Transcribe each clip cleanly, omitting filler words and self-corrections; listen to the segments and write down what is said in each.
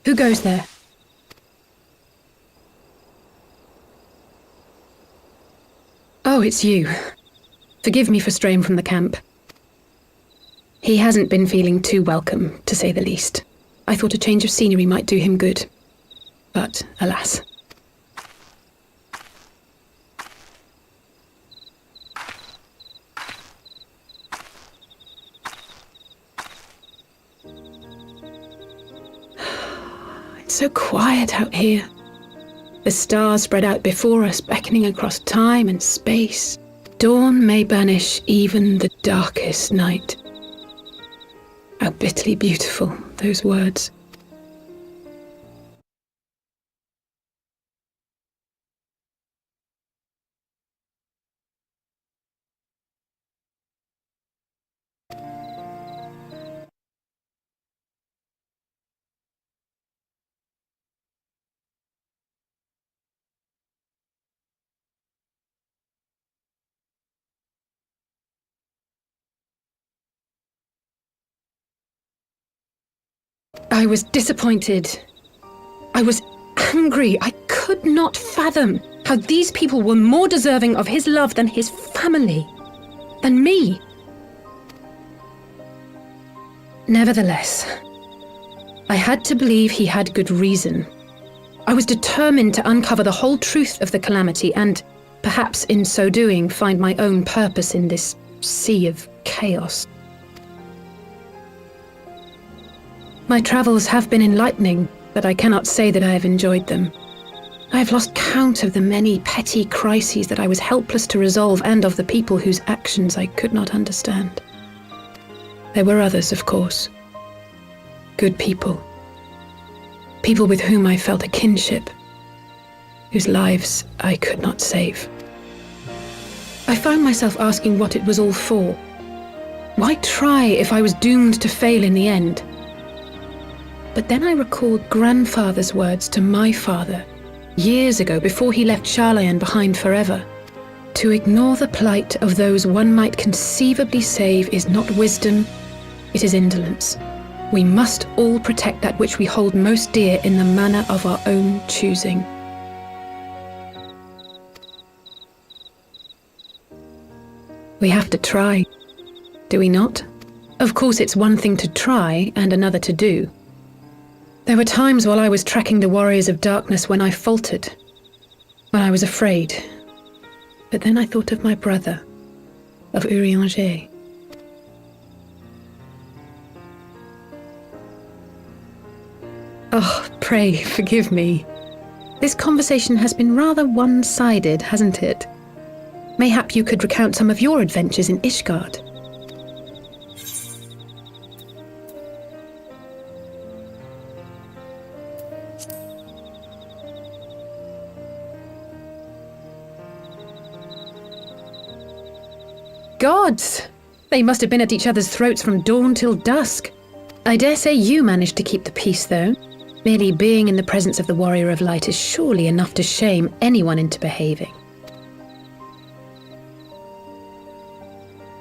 Who goes there? Oh, it's you. Forgive me for straying from the camp. He hasn't been feeling too welcome, to say the least. I thought a change of scenery might do him good. But, alas. It's so quiet out here. The stars spread out before us, beckoning across time and space. Dawn may banish even the darkest night. How bitterly beautiful, those words. I was disappointed. I was angry. I could not fathom how these people were more deserving of his love than his family, than me. Nevertheless, I had to believe he had good reason. I was determined to uncover the whole truth of the calamity and, perhaps in so doing, find my own purpose in this sea of chaos. My travels have been enlightening, but I cannot say that I have enjoyed them. I have lost count of the many petty crises that I was helpless to resolve and of the people whose actions I could not understand. There were others, of course. Good people. People with whom I felt a kinship, whose lives I could not save. I found myself asking what it was all for. Why try if I was doomed to fail in the end? But then I recalled grandfather's words to my father, years ago before he left Charlayan behind forever. To ignore the plight of those one might conceivably save is not wisdom, it is indolence. We must all protect that which we hold most dear in the manner of our own choosing. We have to try, do we not? Of course, it's one thing to try and another to do. There were times while I was tracking the warriors of darkness when I faltered, when I was afraid. But then I thought of my brother, of Urianger. Oh, pray forgive me. This conversation has been rather one-sided, hasn't it? Mayhap you could recount some of your adventures in Ishgard. Gods! They must have been at each other's throats from dawn till dusk. I dare say you managed to keep the peace, though. Merely being in the presence of the Warrior of Light is surely enough to shame anyone into behaving.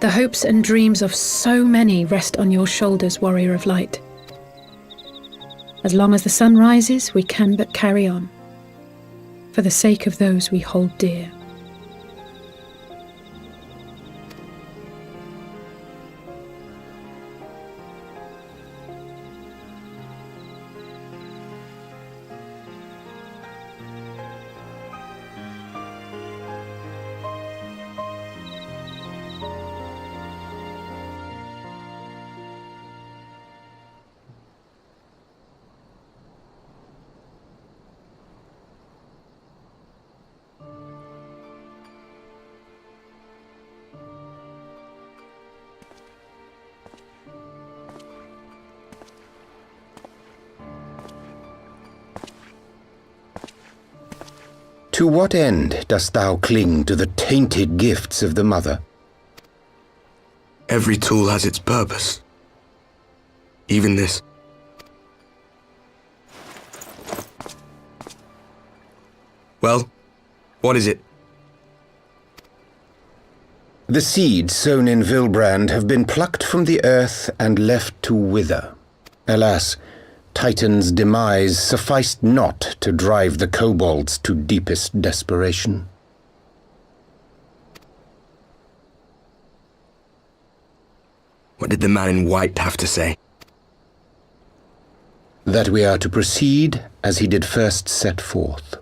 The hopes and dreams of so many rest on your shoulders, Warrior of Light. As long as the sun rises, we can but carry on, for the sake of those we hold dear. To what end dost thou cling to the tainted gifts of the Mother? Every tool has its purpose. Even this. Well, what is it? The seeds sown in Vilbrand have been plucked from the earth and left to wither. Alas, Titan's demise sufficed not to drive the kobolds to deepest desperation. What did the man in white have to say? That we are to proceed as he did first set forth.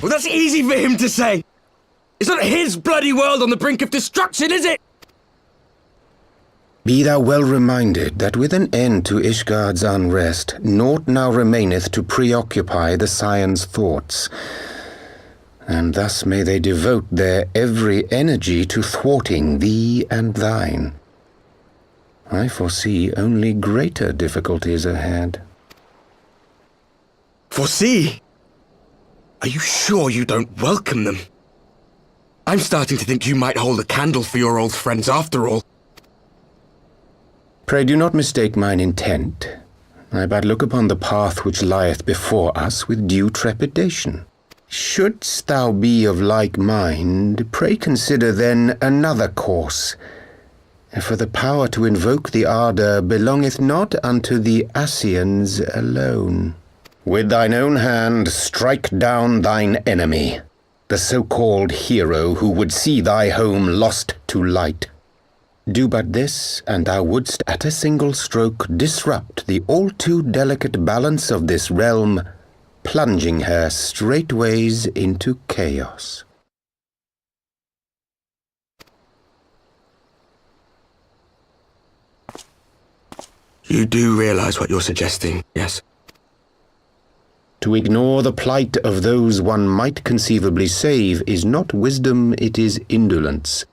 Well, that's easy for him to say! It's not his bloody world on the brink of destruction, is it? Be thou well reminded that with an end to Ishgard's unrest, naught now remaineth to preoccupy the Scion's thoughts, and thus may they devote their every energy to thwarting thee and thine. I foresee only greater difficulties ahead. Foresee? Are you sure you don't welcome them? I'm starting to think you might hold a candle for your old friends after all. Pray do not mistake mine intent. I but look upon the path which lieth before us with due trepidation. Shouldst thou be of like mind, pray consider then another course, For the power to invoke the ardour belongeth not unto the Asians alone. With thine own hand strike down thine enemy, the so-called hero who would see thy home lost to light. Do but this, and thou wouldst at a single stroke disrupt the all too delicate balance of this realm, plunging her straightways into chaos. You do realize what you're suggesting, yes? To ignore the plight of those one might conceivably save is not wisdom, it is indolence.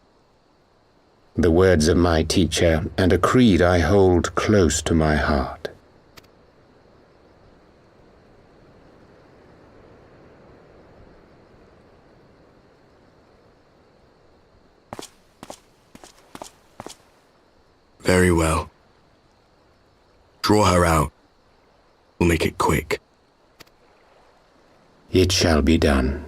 The words of my teacher, and a creed I hold close to my heart. Very well. Draw her out. We'll make it quick. It shall be done.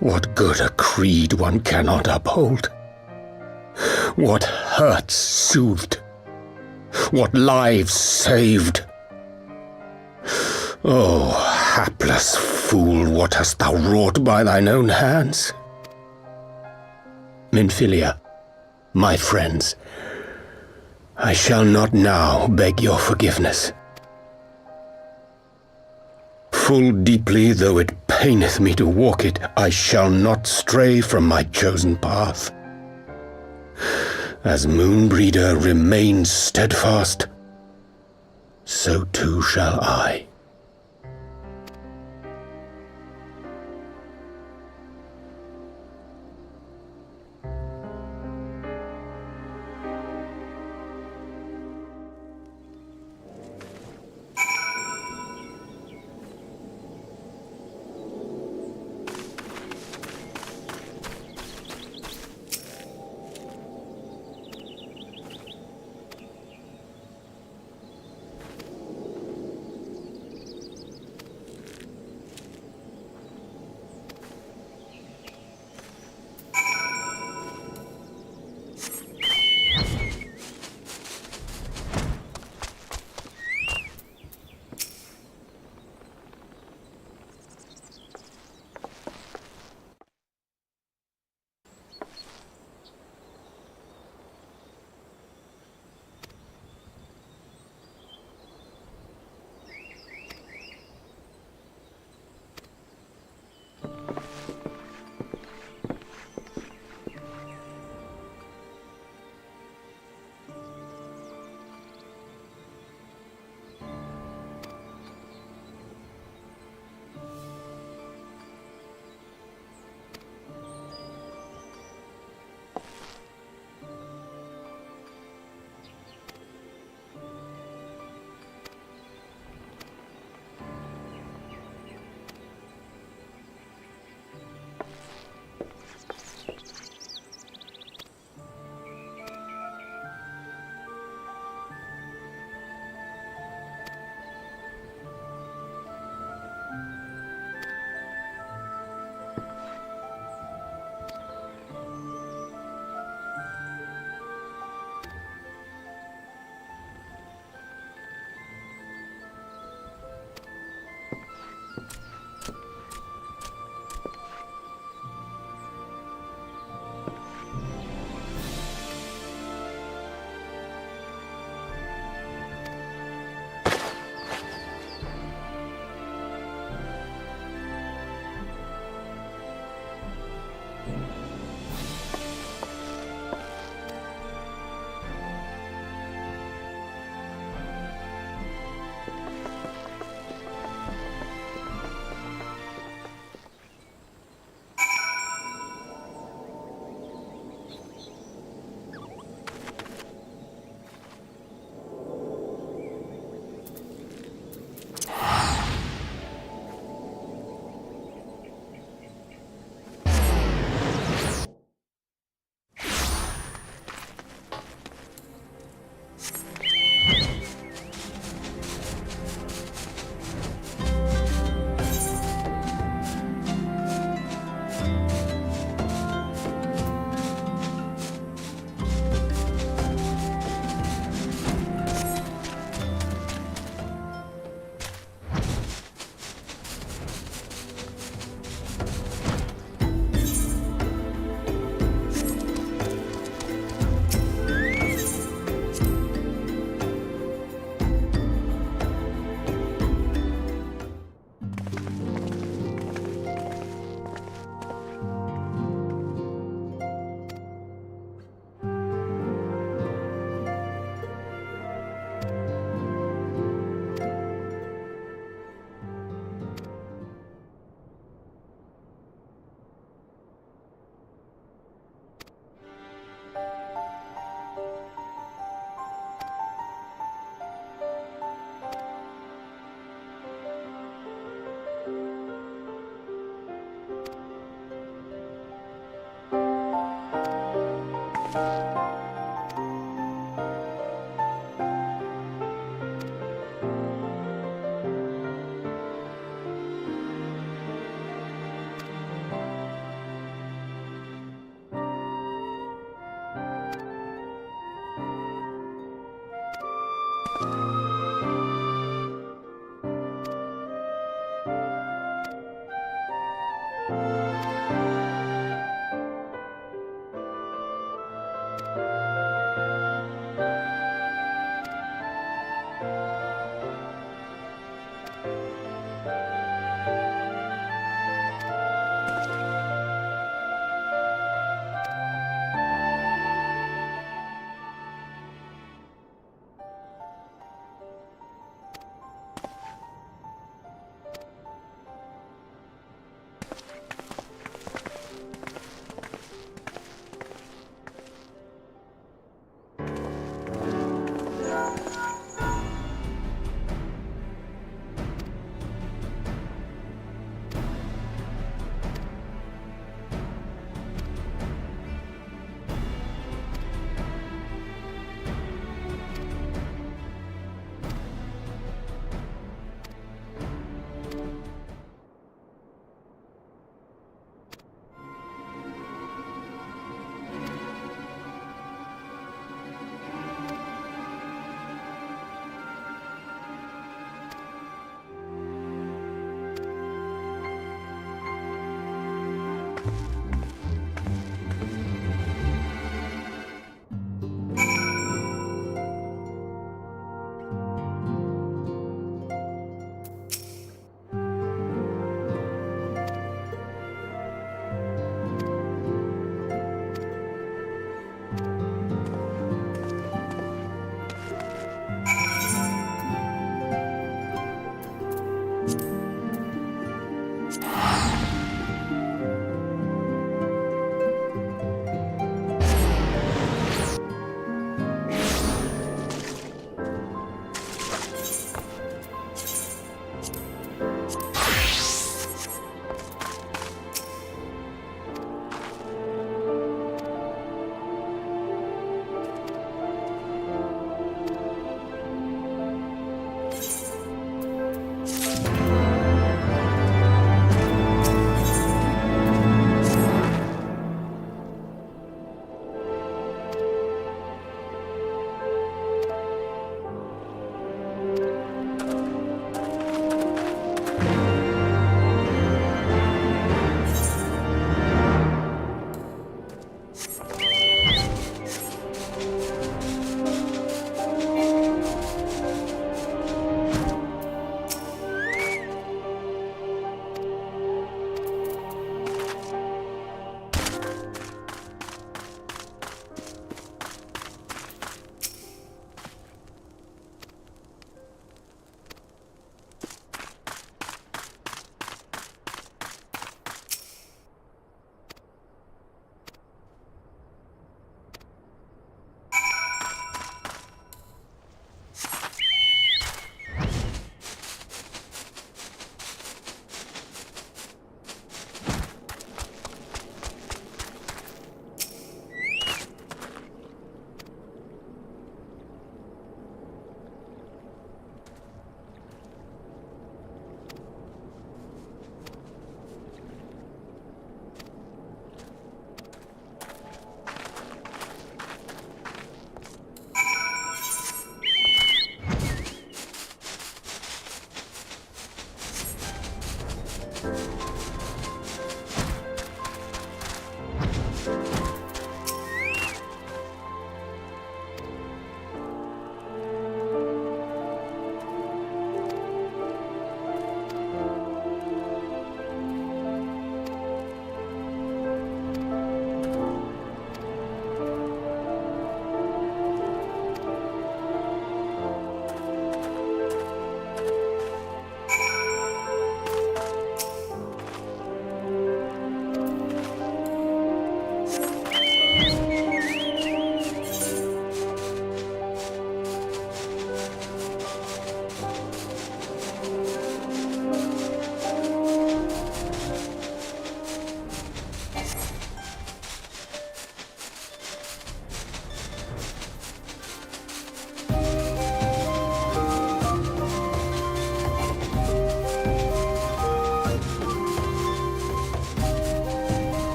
What good a creed one cannot uphold? What hurts soothed? What lives saved? Oh, hapless fool, what hast thou wrought by thine own hands? Minfilia, my friends, I shall not now beg your forgiveness. Full deeply though it paineth me to walk it, I shall not stray from my chosen path. As Moonbreeder remains steadfast, so too shall I.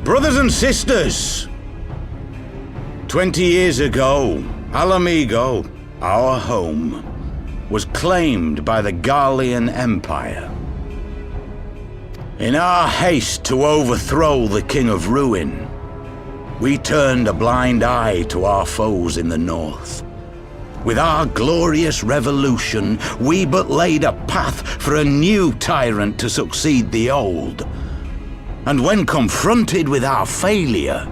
Brothers and sisters, 20 years ago, Alamigo, our home, was claimed by the Garlean Empire. In our haste to overthrow the King of Ruin, we turned a blind eye to our foes in the north. With our glorious revolution, we but laid a path for a new tyrant to succeed the old. And when confronted with our failure,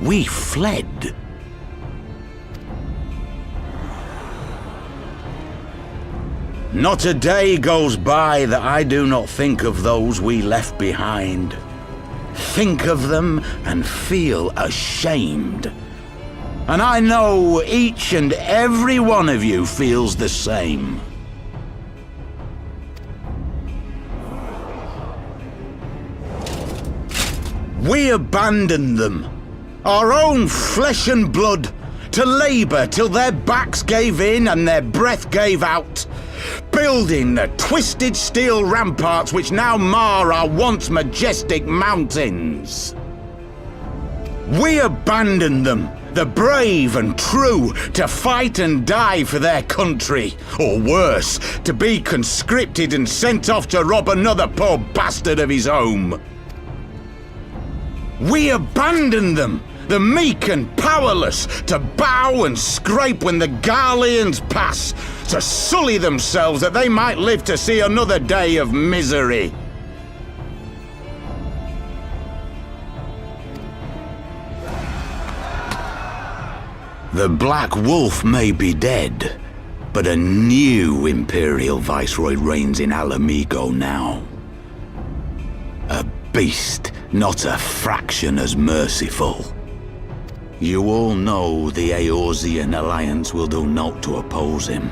we fled. Not a day goes by that I do not think of those we left behind. Think of them and feel ashamed. And I know each and every one of you feels the same. We abandoned them, our own flesh and blood, to labor till their backs gave in and their breath gave out, building the twisted steel ramparts which now mar our once majestic mountains. We abandoned them, the brave and true, to fight and die for their country, or worse, to be conscripted and sent off to rob another poor bastard of his home. We abandoned them, the meek and powerless, to bow and scrape when the Garleans pass, to sully themselves that they might live to see another day of misery. The Black Wolf may be dead, but a new Imperial Viceroy reigns in Alamigo now. A beast, not a fraction as merciful. You all know the Eorzean Alliance will do naught to oppose him.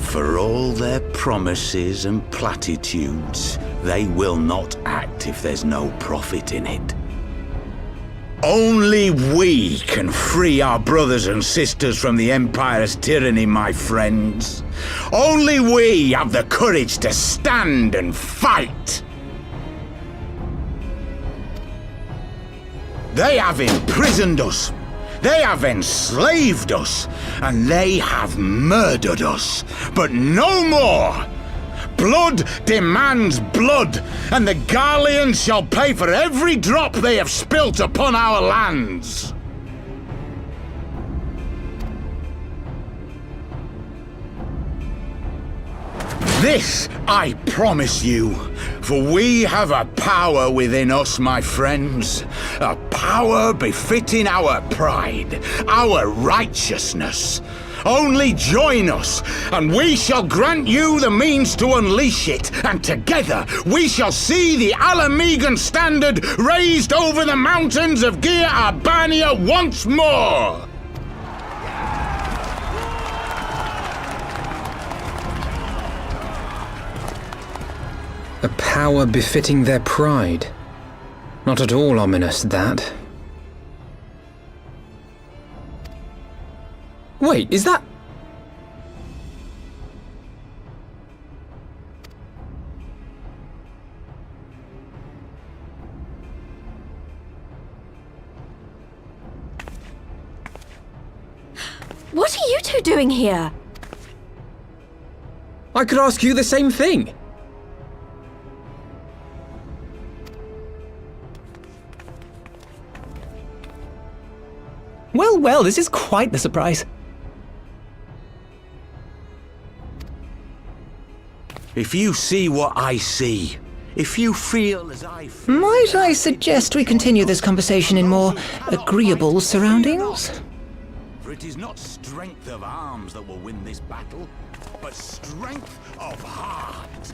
For all their promises and platitudes, they will not act if there's no profit in it. Only we can free our brothers and sisters from the Empire's tyranny, my friends. Only we have the courage to stand and fight. They have imprisoned us, they have enslaved us, and they have murdered us. But no more! Blood demands blood, and the Garleans shall pay for every drop they have spilt upon our lands. This I promise you, for we have a power within us, my friends. A power befitting our pride, our righteousness. Only join us, and we shall grant you the means to unleash it, and together we shall see the Alamigan standard raised over the mountains of Gia Arbania once more! A power befitting their pride. Not at all ominous, that. Wait, is that... What are you two doing here? I could ask you the same thing. Well, this is quite the surprise. If you see what I see, if you feel as I feel... Might I suggest we continue this conversation in more agreeable surroundings? For it is not strength of arms that will win this battle, but strength of heart.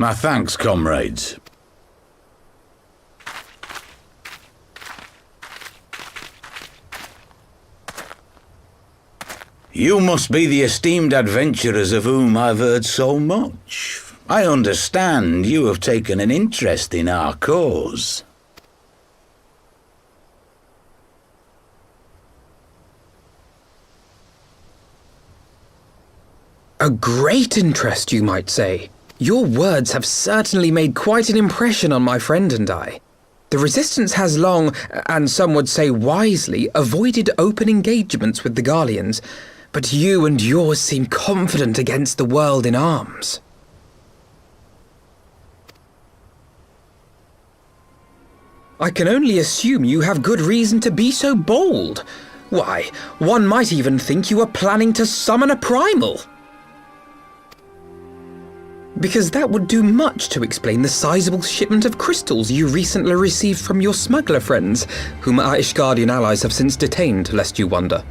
My thanks, comrades. You must be the esteemed adventurers of whom I've heard so much. I understand you have taken an interest in our cause. A great interest, you might say. Your words have certainly made quite an impression on my friend and I. The Resistance has long, and some would say wisely, avoided open engagements with the Garleans, but you and yours seem confident against the world in arms. I can only assume you have good reason to be so bold. Why, one might even think you are planning to summon a primal. Because that would do much to explain the sizable shipment of crystals you recently received from your smuggler friends, whom our Ishgardian allies have since detained, lest you wonder.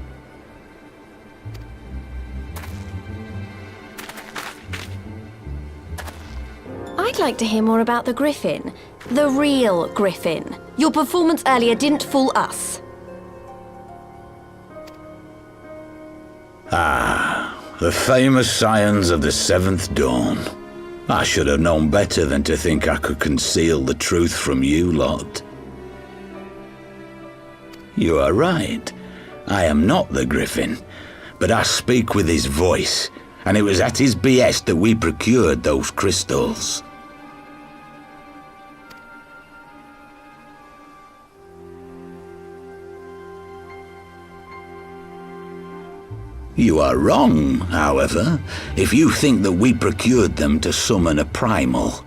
I'd like to hear more about the Griffin. The real Griffin. Your performance earlier didn't fool us. The famous scions of the Seventh Dawn. I should have known better than to think I could conceal the truth from you lot. You are right. I am not the Griffin, but I speak with his voice, and it was at his behest that we procured those crystals. You are wrong, however, if you think that we procured them to summon a primal.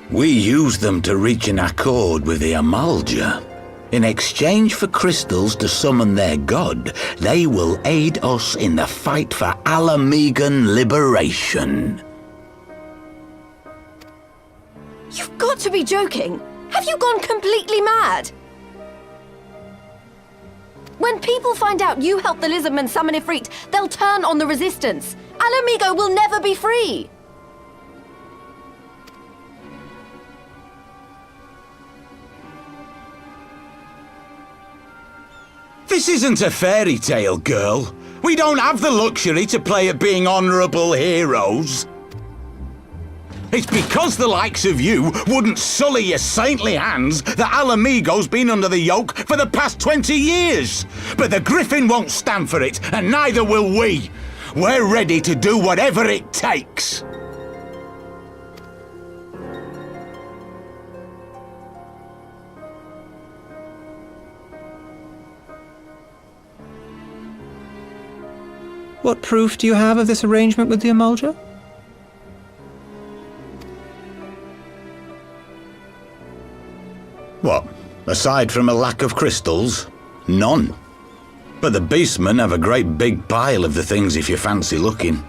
We used them to reach an accord with the Amalja. In exchange for crystals to summon their god, they will aid us in the fight for Alamegan liberation. You've got to be joking! Have you gone completely mad? When people find out you helped the Lizardmen summon Ifrit, they'll turn on the Resistance. Alamigo will never be free! This isn't a fairy tale, girl. We don't have the luxury to play at being honourable heroes. It's because the likes of you wouldn't sully your saintly hands that Alamigo's been under the yoke for the past 20 years. But the Griffin won't stand for it, and neither will we. We're ready to do whatever it takes. What proof do you have of this arrangement with the Emulger? What? Aside from a lack of crystals? None. But the beastmen have a great big pile of the things if you fancy looking.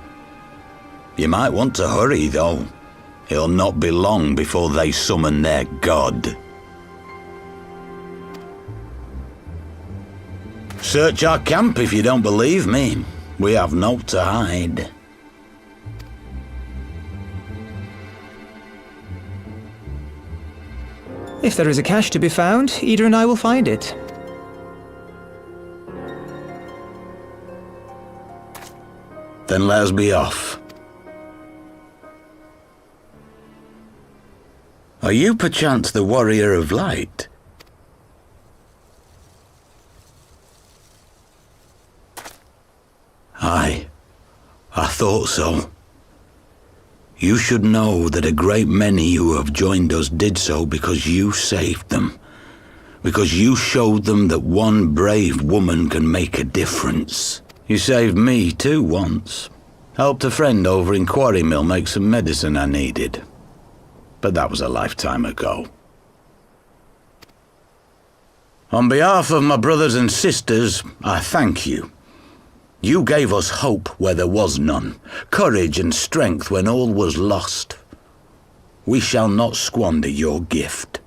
You might want to hurry, though. It'll not be long before they summon their god. Search our camp if you don't believe me. We have naught to hide. If there is a cache to be found, Ida and I will find it. Then let us be off. Are you perchance the Warrior of Light? Aye, I thought so. You should know that a great many who have joined us did so because you saved them. Because you showed them that one brave woman can make a difference. You saved me too once. Helped a friend over in Quarry Mill make some medicine I needed. But that was a lifetime ago. On behalf of my brothers and sisters, I thank you. You gave us hope where there was none, courage and strength when all was lost. We shall not squander your gift.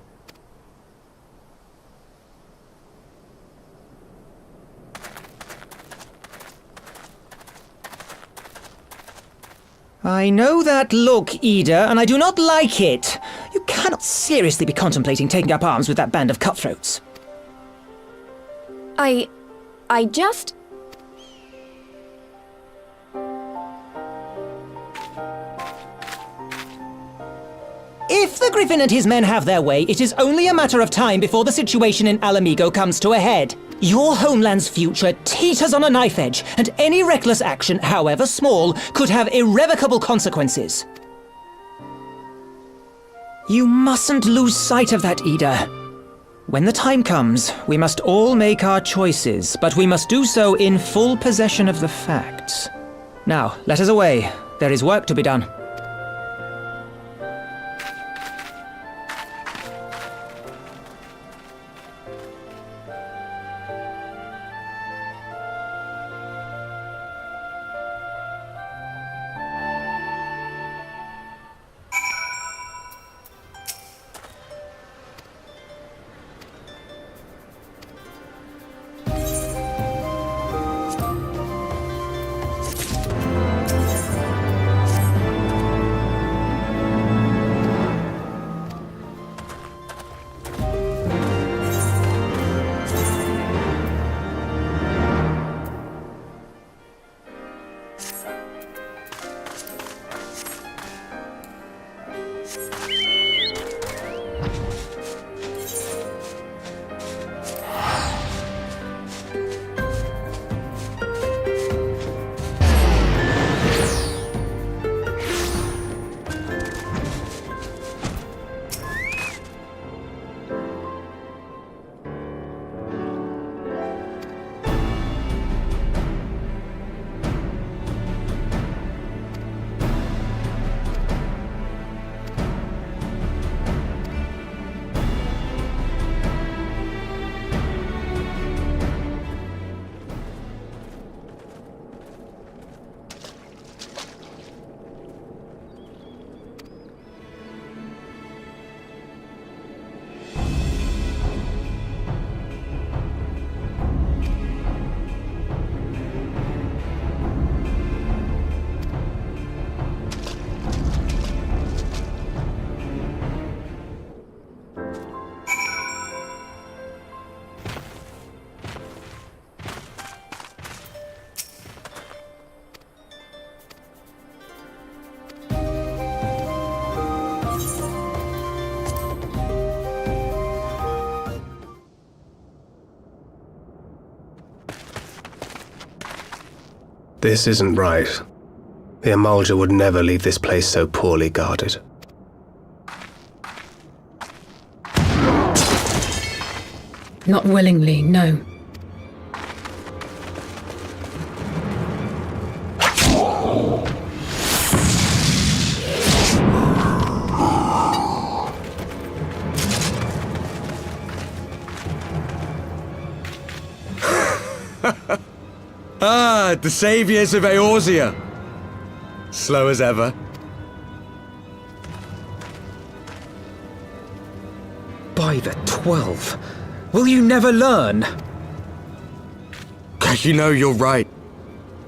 I know that look, Ida, and I do not like it. You cannot seriously be contemplating taking up arms with that band of cutthroats. I just... If the Griffin and his men have their way, it is only a matter of time before the situation in Alamigo comes to a head. Your homeland's future teeters on a knife edge, and any reckless action, however small, could have irrevocable consequences. You mustn't lose sight of that, Ida. When the time comes, we must all make our choices, but we must do so in full possession of the facts. Now, let us away. There is work to be done. This isn't right. The Amulja would never leave this place so poorly guarded. Not willingly, no. Ah, the saviors of Eorzea. Slow as ever. By the 12. Will you never learn? You know, you're right.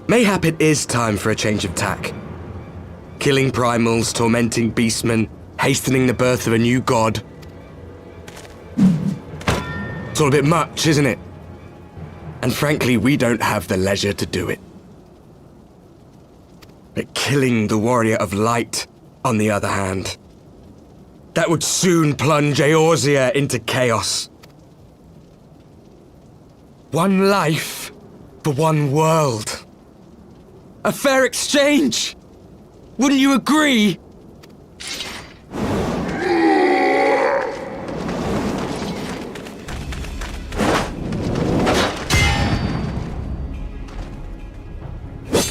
Mayhap it is time for a change of tack. Killing primals, tormenting beastmen, hastening the birth of a new god. It's all a bit much, isn't it? And frankly, we don't have the leisure to do it. But killing the Warrior of Light, on the other hand, that would soon plunge Eorzea into chaos. One life for one world. A fair exchange! Wouldn't you agree?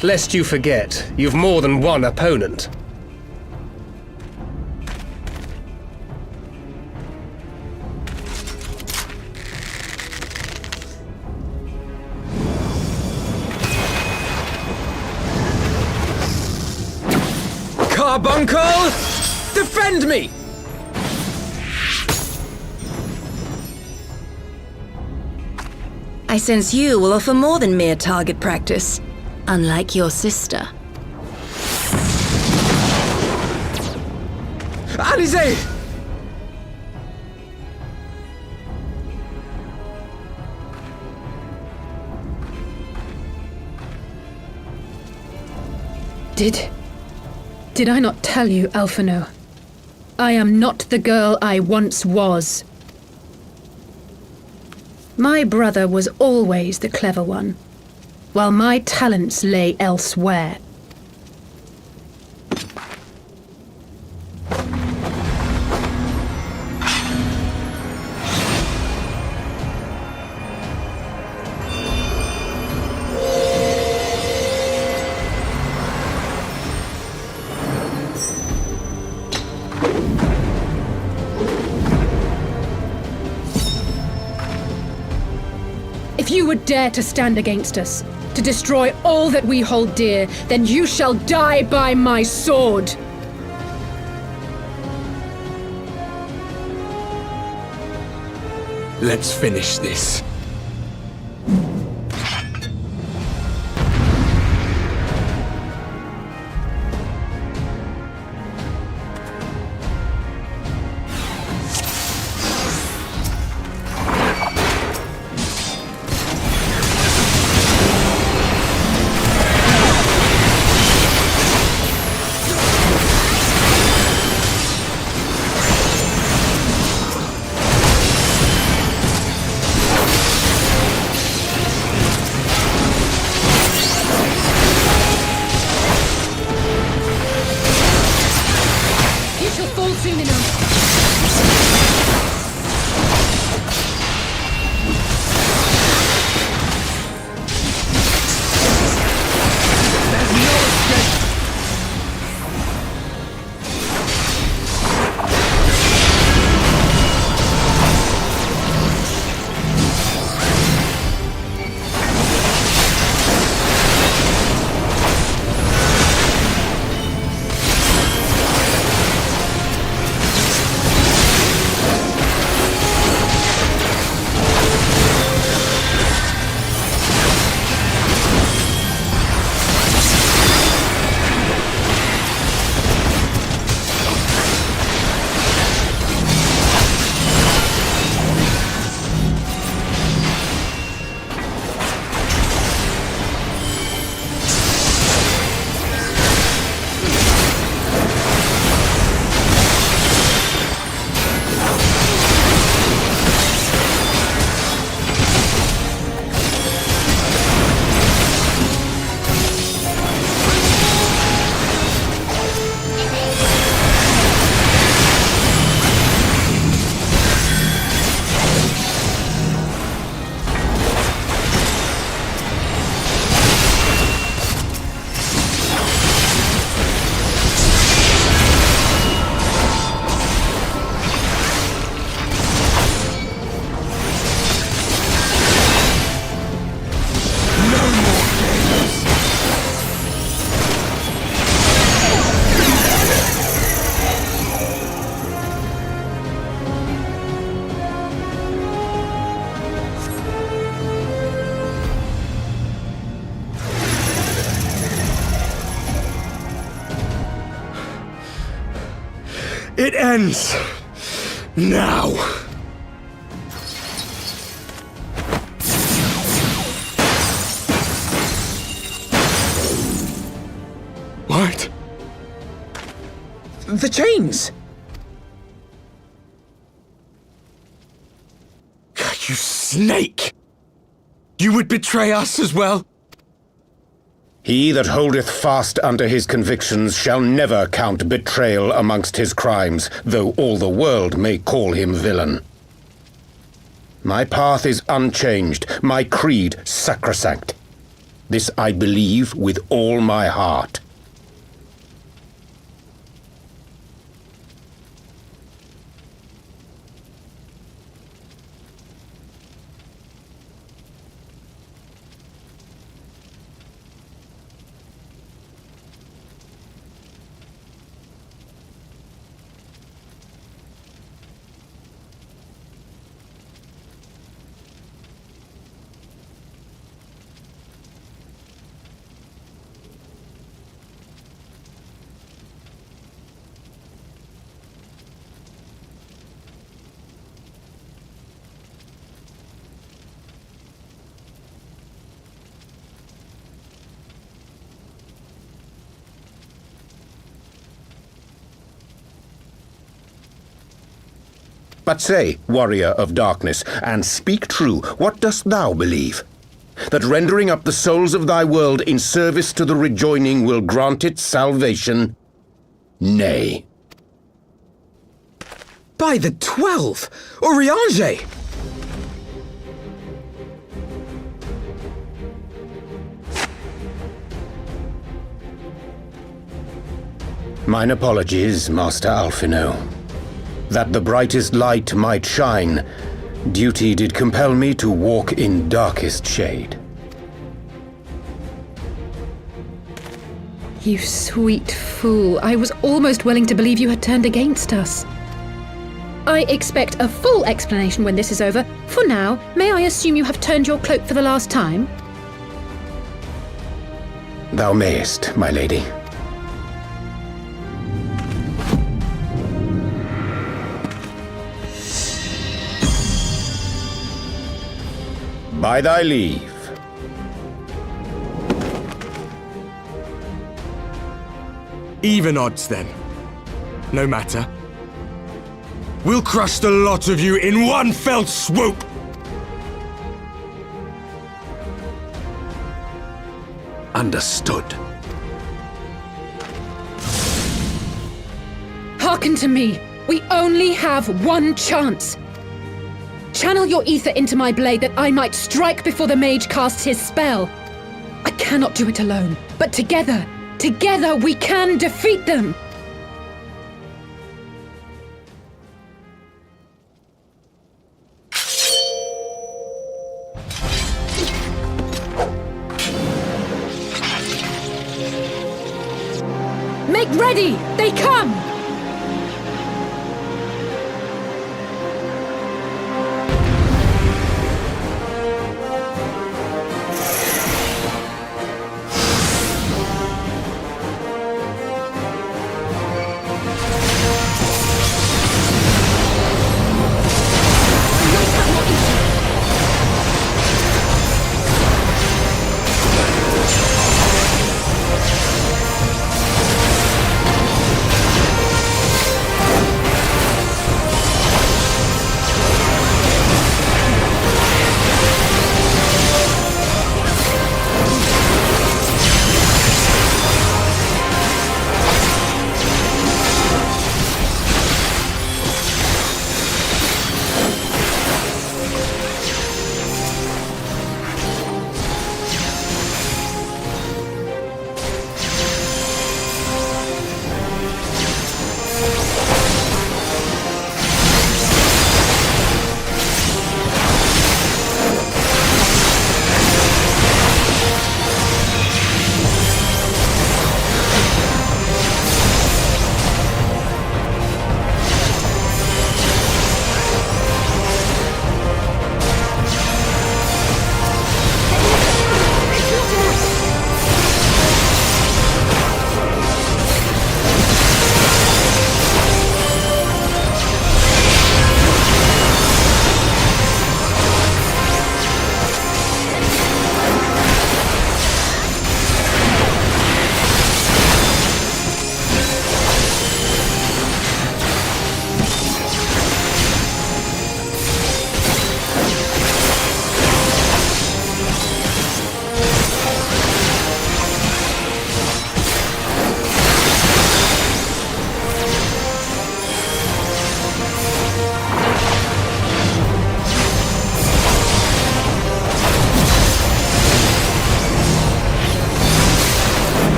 Lest you forget, you've more than one opponent. Carbuncle! Defend me! I sense you will offer more than mere target practice, unlike your sister. Alize! Did I not tell you, Alphino? I am not the girl I once was. My brother was always the clever one, while my talents lay elsewhere. If you would dare to stand against us, to destroy all that we hold dear, then you shall die by my sword! Let's finish this. It ends now. What? The chains! You snake! You would betray us as well? He that holdeth fast unto his convictions shall never count betrayal amongst his crimes, though all the world may call him villain. My path is unchanged, my creed sacrosanct. This I believe with all my heart. But say, warrior of darkness, and speak true, what dost thou believe? That rendering up the souls of thy world in service to the rejoining will grant it salvation? Nay. By the 12! Oriange! Mine apologies, Master Alphino. That the brightest light might shine, duty did compel me to walk in darkest shade. You sweet fool. I was almost willing to believe you had turned against us. I expect a full explanation when this is over. For now, may I assume you have turned your cloak for the last time? Thou mayest, my lady. By thy leave. Even odds, then. No matter. We'll crush the lot of you in one fell swoop! Understood. Hearken to me. We only have one chance. Channel your ether into my blade that I might strike before the mage casts his spell. I cannot do it alone, but together we can defeat them! Make ready! They come!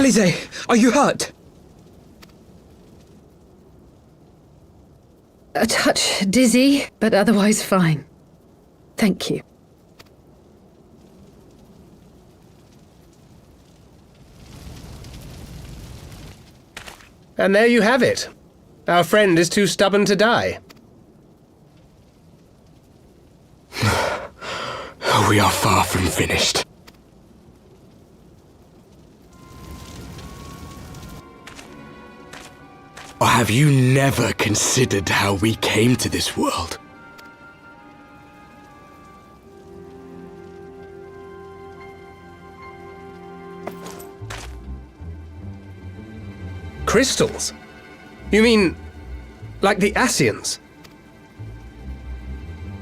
Alize, are you hurt? A touch dizzy, but otherwise fine. Thank you. And there you have it. Our friend is too stubborn to die. We are far from finished. Or have you never considered how we came to this world? Crystals? You mean, like the Ascians?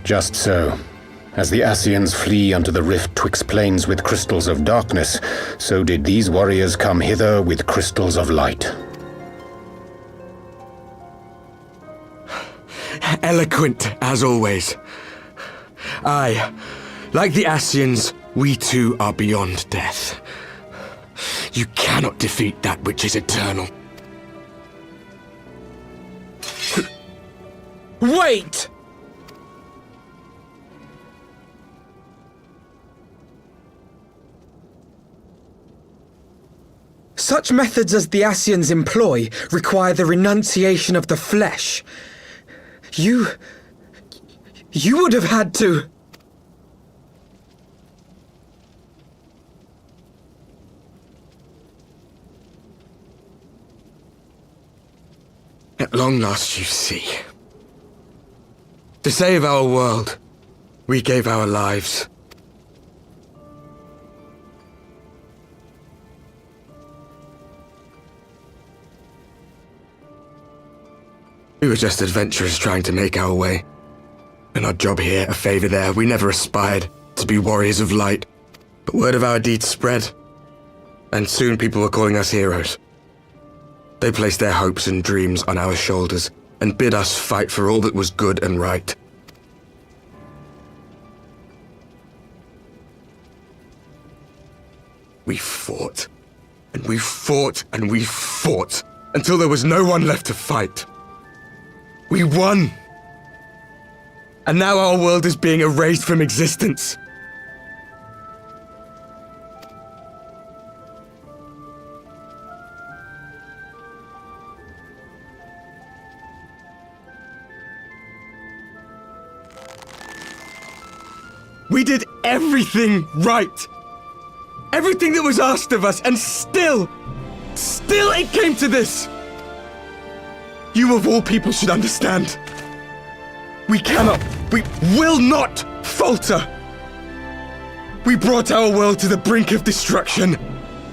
Just so. As the Ascians flee unto the rift twixt planes with crystals of darkness, so did these warriors come hither with crystals of light. Eloquent, as always. Aye, like the Ascians, we too are beyond death. You cannot defeat that which is eternal. Wait! Such methods as the Ascians employ require the renunciation of the flesh. You would have had to... At long last, you see. To save our world, we gave our lives. We were just adventurers trying to make our way. An odd job here, a favor there. We never aspired to be warriors of light. But word of our deeds spread. And soon people were calling us heroes. They placed their hopes and dreams on our shoulders and bid us fight for all that was good and right. We fought, and we fought, and we fought, until there was no one left to fight. We won! And now our world is being erased from existence. We did everything right. Everything that was asked of us, and still it came to this. You of all people should understand. We will not falter. We brought our world to the brink of destruction,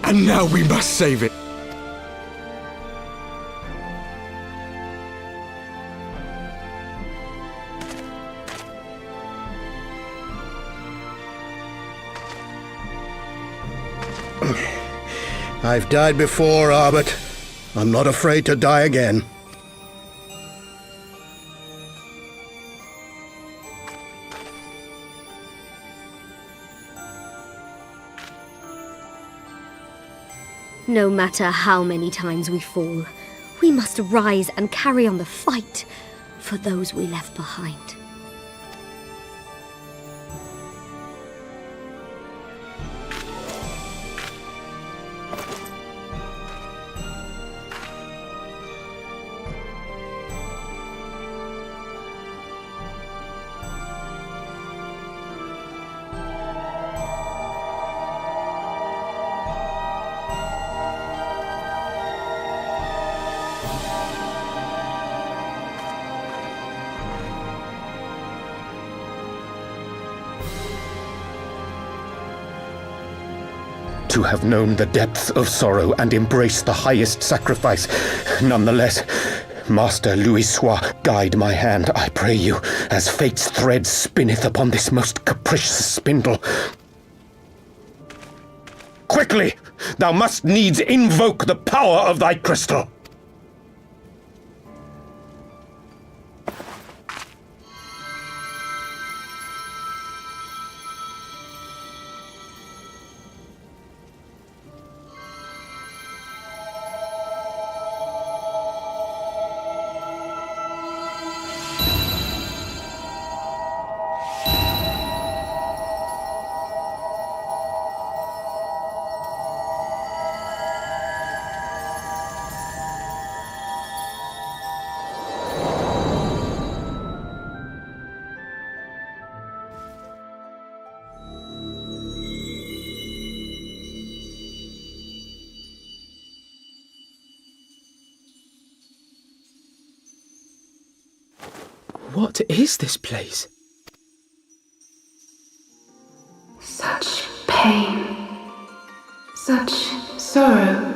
and now we must save it. I've died before, Arbet. I'm not afraid to die again. No matter how many times we fall, we must rise and carry on the fight for those we left behind. To have known the depths of sorrow and embraced the highest sacrifice. Nonetheless, Master Louis-Sois, guide my hand, I pray you, as fate's thread spinneth upon this most capricious spindle. Quickly! Thou must needs invoke the power of thy crystal! What is this place? Such pain. Such sorrow.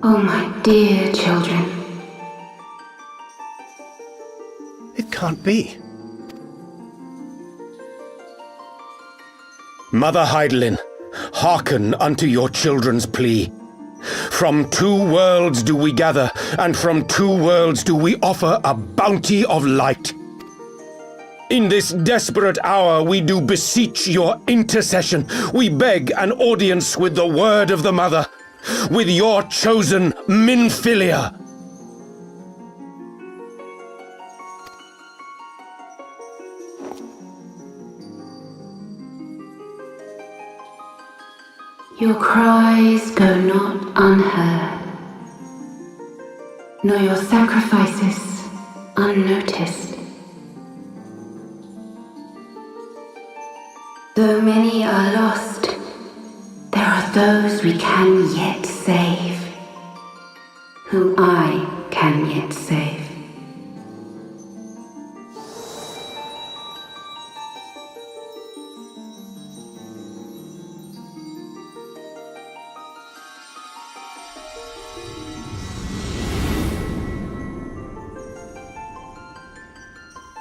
Oh, my dear children. It can't be. Mother Heidelin, hearken unto your children's plea. From two worlds do we gather, and from two worlds do we offer a bounty of light. In this desperate hour we do beseech your intercession. We beg an audience with the word of the Mother, with your chosen Minfilia. Your cries go not unheard, nor your sacrifices unnoticed. Though many are lost, there are those we can yet save, whom I can yet save.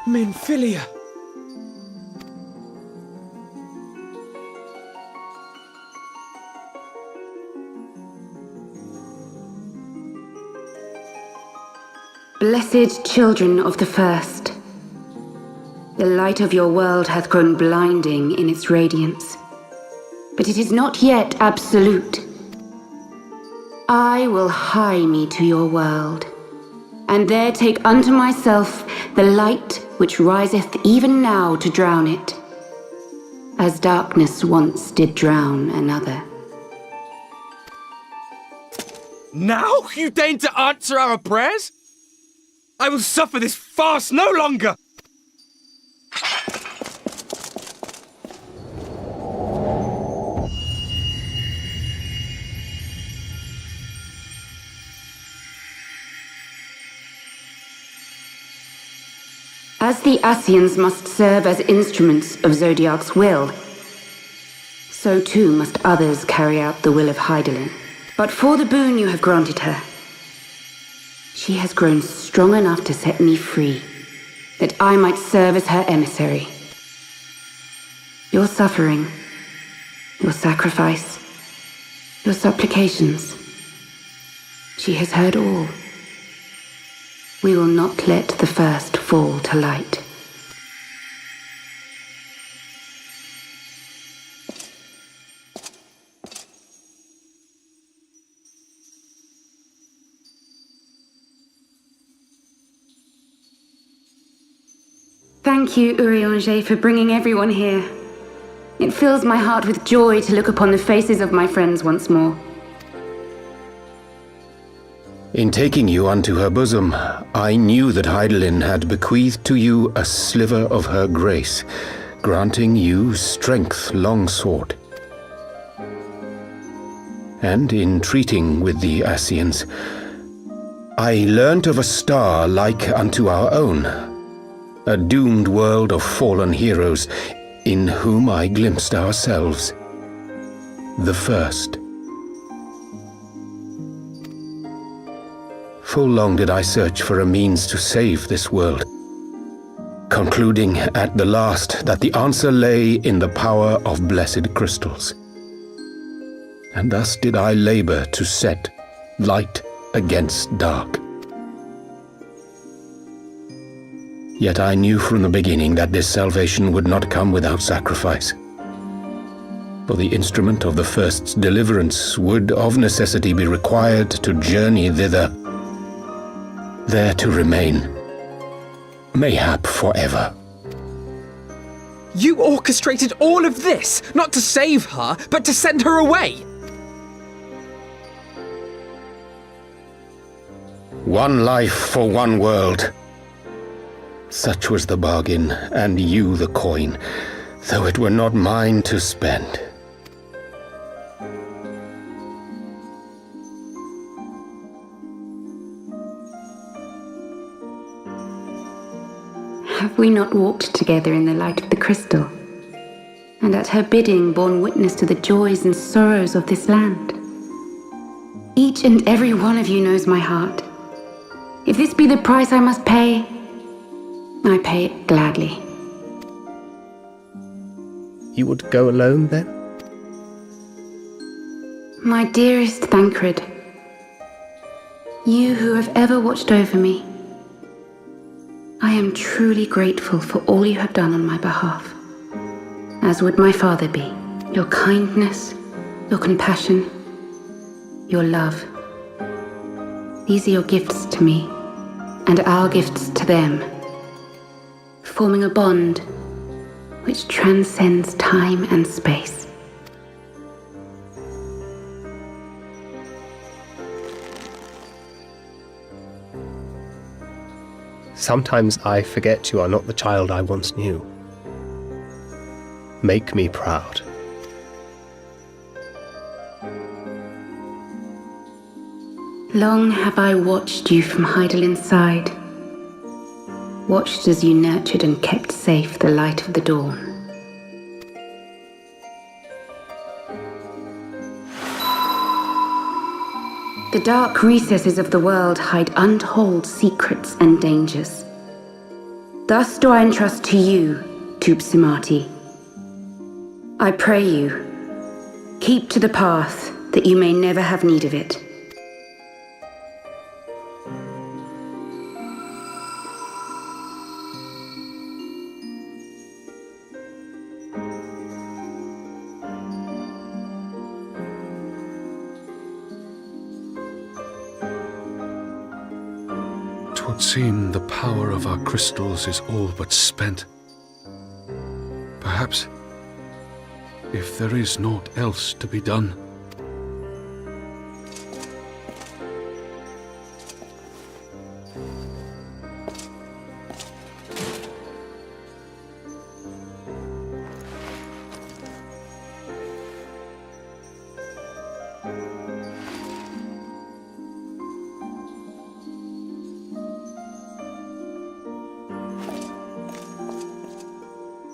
Minfilia! Blessed children of the First, the light of your world hath grown blinding in its radiance, but it is not yet absolute. I will hie me to your world, and there take unto myself the light which riseth even now to drown it, as darkness once did drown another. Now you deign to answer our prayers? I will suffer this farce no longer! As the Ascians must serve as instruments of Zodiark's will, so too must others carry out the will of Heidelin. But for the boon you have granted her, she has grown strong enough to set me free, that I might serve as her emissary. Your suffering, your sacrifice, your supplications, she has heard all. We will not let the first fall to light. Thank you, Urianger, for bringing everyone here. It fills my heart with joy to look upon the faces of my friends once more. In taking you unto her bosom, I knew that Heidelin had bequeathed to you a sliver of her grace, granting you strength long sought. And in treating with the Ascians, I learnt of a star like unto our own, a doomed world of fallen heroes, in whom I glimpsed ourselves, the first. Full long did I search for a means to save this world, concluding at the last that the answer lay in the power of blessed crystals. And thus did I labor to set light against dark. Yet I knew from the beginning that this salvation would not come without sacrifice. For the instrument of the first's deliverance would of necessity be required to journey thither, there to remain, mayhap forever. You orchestrated all of this, not to save her, but to send her away! One life for one world. Such was the bargain, and you the coin, though it were not mine to spend. have we not walked together in the light of the crystal, and at her bidding borne witness to the joys and sorrows of this land? Each and every one of you knows my heart. If this be the price I must pay, I pay it gladly. You would go alone, then? My dearest Thancred, you who have ever watched over me, I am truly grateful for all you have done on my behalf, as would my father be. Your kindness, your compassion, your love. These are your gifts to me, and our gifts to them, forming a bond which transcends time and space. Sometimes I forget you are not the child I once knew. Make me proud. Long have I watched you from Heidelin's side, watched as you nurtured and kept safe the light of the dawn. The dark recesses of the world hide untold secrets and dangers. Thus do I entrust to you, Tupsimati. I pray you, keep to the path that you may never have need of it. Twould seem the power of our crystals is all but spent. Perhaps, if there is naught else to be done.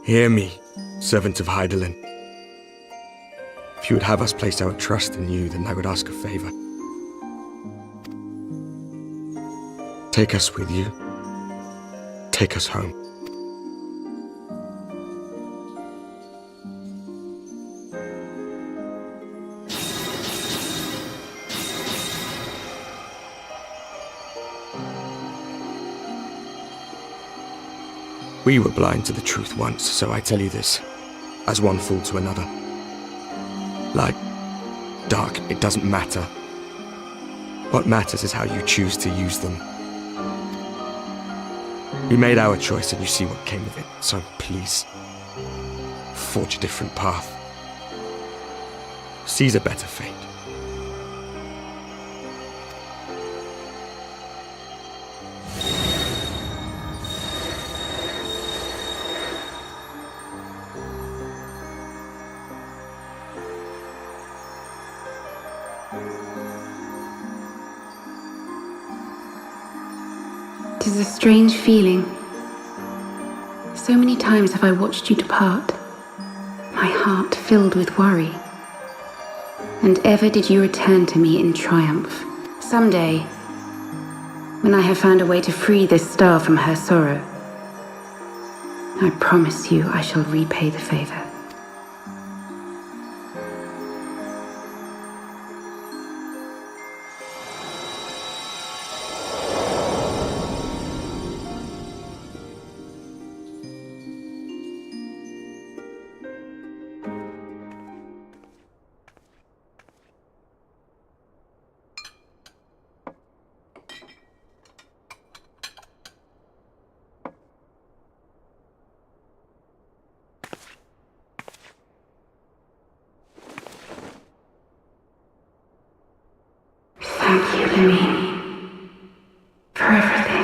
Hear me, servant of Heidelin. If you would have us place our trust in you, then I would ask a favor. Take us with you. Take us home. We were blind to the truth once, so I tell you this, as one fool to another. Light, dark, it doesn't matter. What matters is how you choose to use them. We made our choice and you see what came of it, so please, forge a different path. Seize a better fate. It is a strange feeling. So many times have I watched you depart, my heart filled with worry. And ever did you return to me in triumph. Someday, when I have found a way to free this star from her sorrow, I promise you I shall repay the favor. Thank you, Lamine, for everything.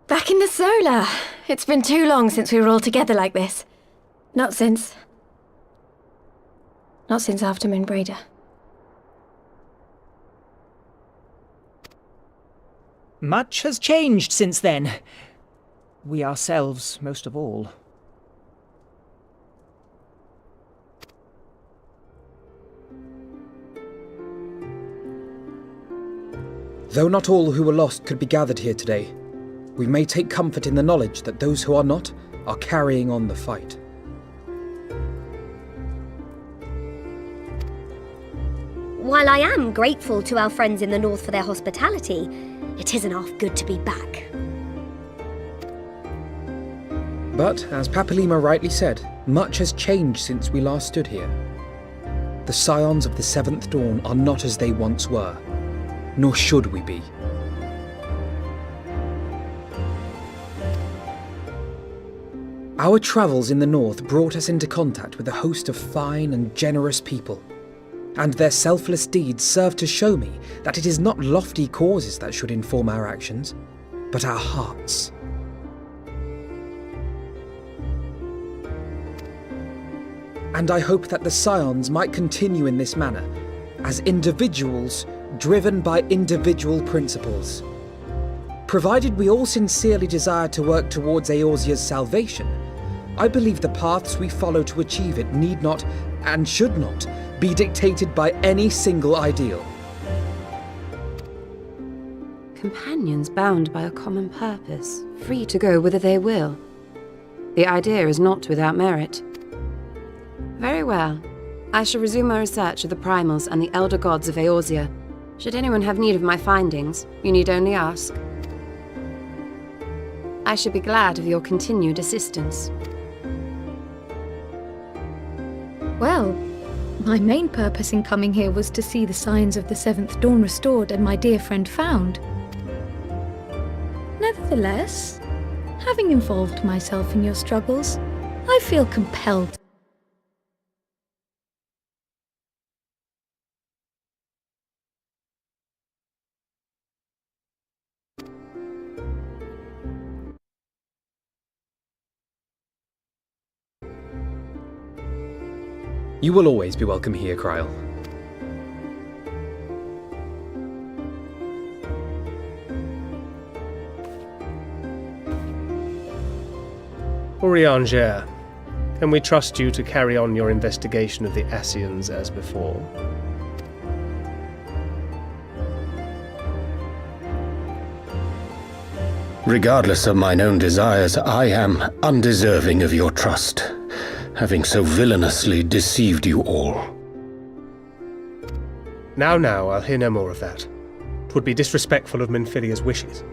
Back in the Solar. It's been too long since we were all together like this. Not since after Moonbreeder. Much has changed since then. We ourselves, most of all. Though not all who were lost could be gathered here today, we may take comfort in the knowledge that those who are not are carrying on the fight. While I am grateful to our friends in the north for their hospitality, it isn't half good to be back. But, as Papalima rightly said, much has changed since we last stood here. The Scions of the Seventh Dawn are not as they once were, nor should we be. Our travels in the north brought us into contact with a host of fine and generous people, and their selfless deeds serve to show me that it is not lofty causes that should inform our actions, but our hearts. And I hope that the Scions might continue in this manner, as individuals driven by individual principles. Provided we all sincerely desire to work towards Eorzea's salvation, I believe the paths we follow to achieve it need not, and should not, be dictated by any single ideal. Companions bound by a common purpose, free to go whither they will. The idea is not without merit. Very well. I shall resume my research of the primals and the elder gods of Eorzea. Should anyone have need of my findings, you need only ask. I should be glad of your continued assistance. Well, my main purpose in coming here was to see the signs of the Seventh Dawn restored and my dear friend found. Nevertheless, having involved myself in your struggles, I feel compelled. You will always be welcome here, Kryl. Urianger, can we trust you to carry on your investigation of the Ascians as before? Regardless of mine own desires, I am undeserving of your trust, having so villainously deceived you all. Now, I'll hear no more of that. 'Twould be disrespectful of Minfilia's wishes.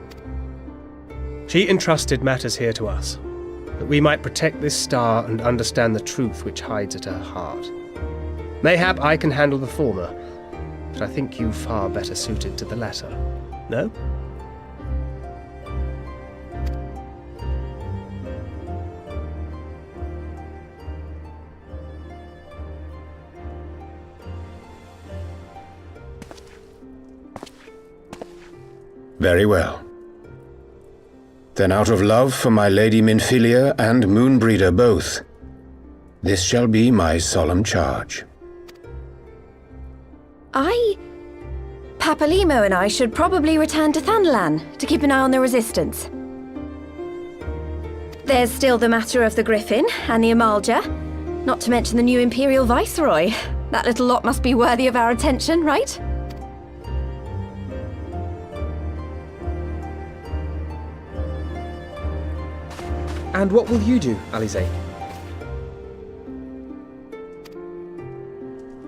She entrusted matters here to us, that we might protect this star and understand the truth which hides at her heart. Mayhap I can handle the former, but I think you far better suited to the latter. No? Very well. Then out of love for my Lady Minfilia and Moonbreeder both, this shall be my solemn charge. Papalimo and I should probably return to Thanalan to keep an eye on the Resistance. There's still the matter of the Griffin and the Amalja, not to mention the new Imperial Viceroy. That little lot must be worthy of our attention, right? And what will you do, Alize?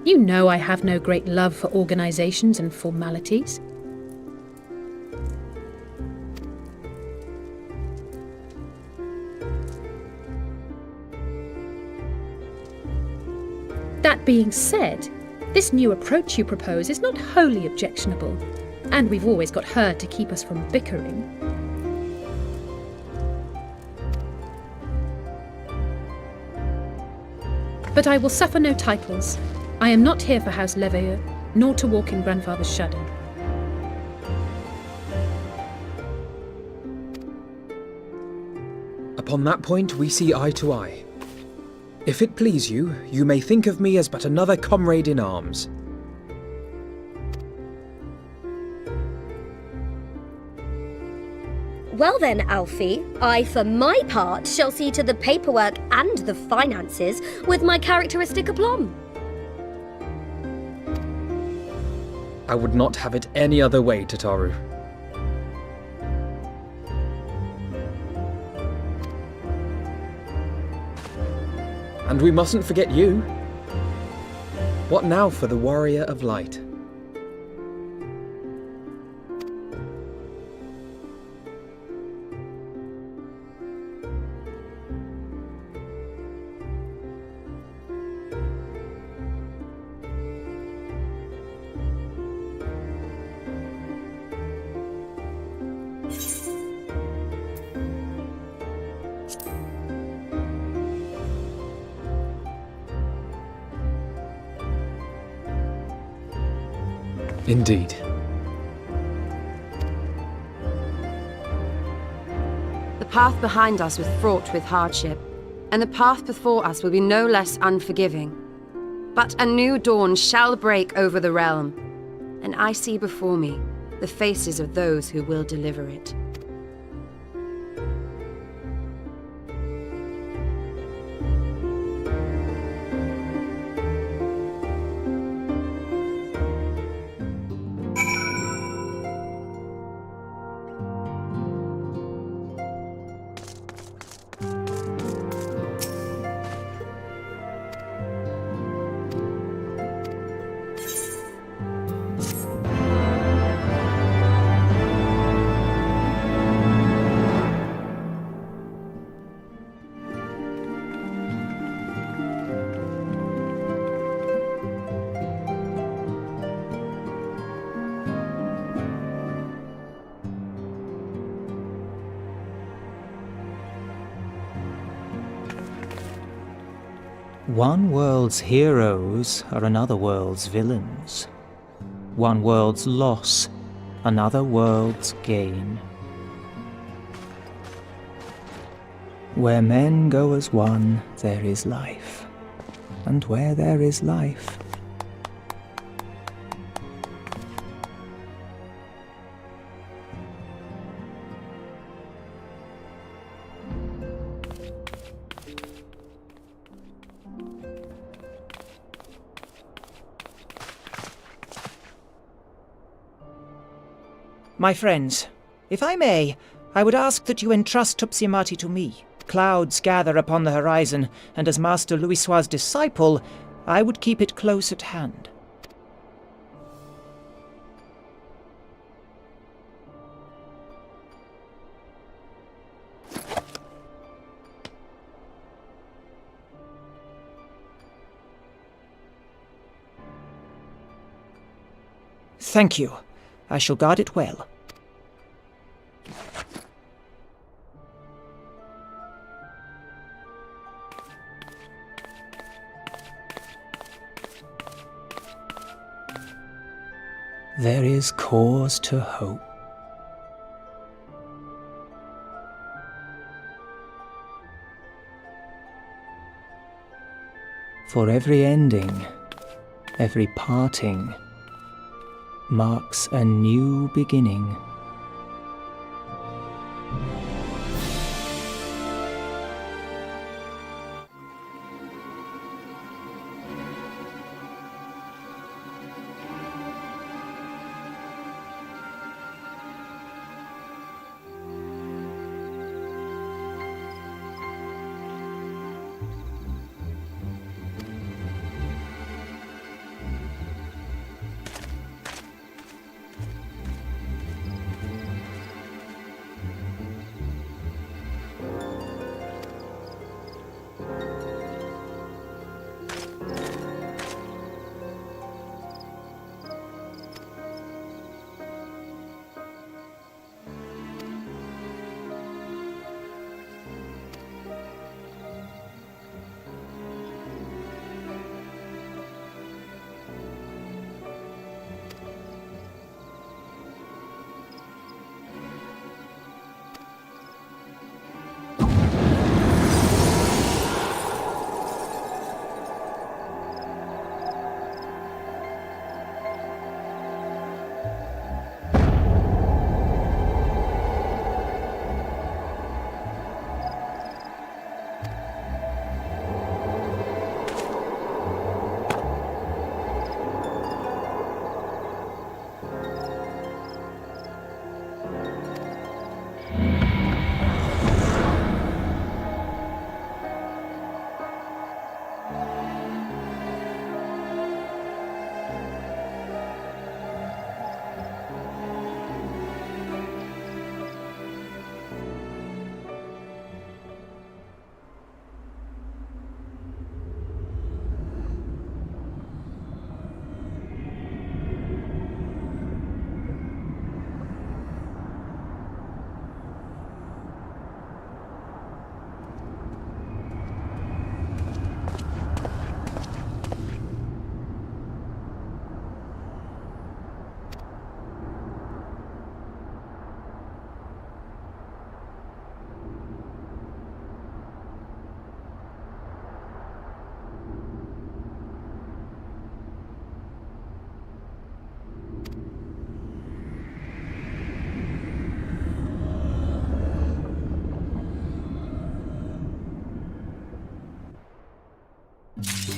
You know I have no great love for organisations and formalities. That being said, this new approach you propose is not wholly objectionable, and we've always got her to keep us from bickering. But I will suffer no titles. I am not here for House Leveilleur, nor to walk in Grandfather's shadow. Upon that point we see eye to eye. If it please you, you may think of me as but another comrade in arms. Well then, Alfie, I for my part shall see to the paperwork and the finances with my characteristic aplomb. I would not have it any other way, Tataru. And we mustn't forget you. What now for the Warrior of Light? Indeed. The path behind us was fraught with hardship, and the path before us will be no less unforgiving. But a new dawn shall break over the realm, and I see before me the faces of those who will deliver it. One world's heroes are another world's villains. One world's loss, another world's gain. Where men go as one, there is life. And where there is life, my friends, if I may, I would ask that you entrust Tupsimati to me. Clouds gather upon the horizon, and as Master Louisoix's disciple, I would keep it close at hand. Thank you. I shall guard it well. There is cause to hope. For every ending, every parting, marks a new beginning. Yes.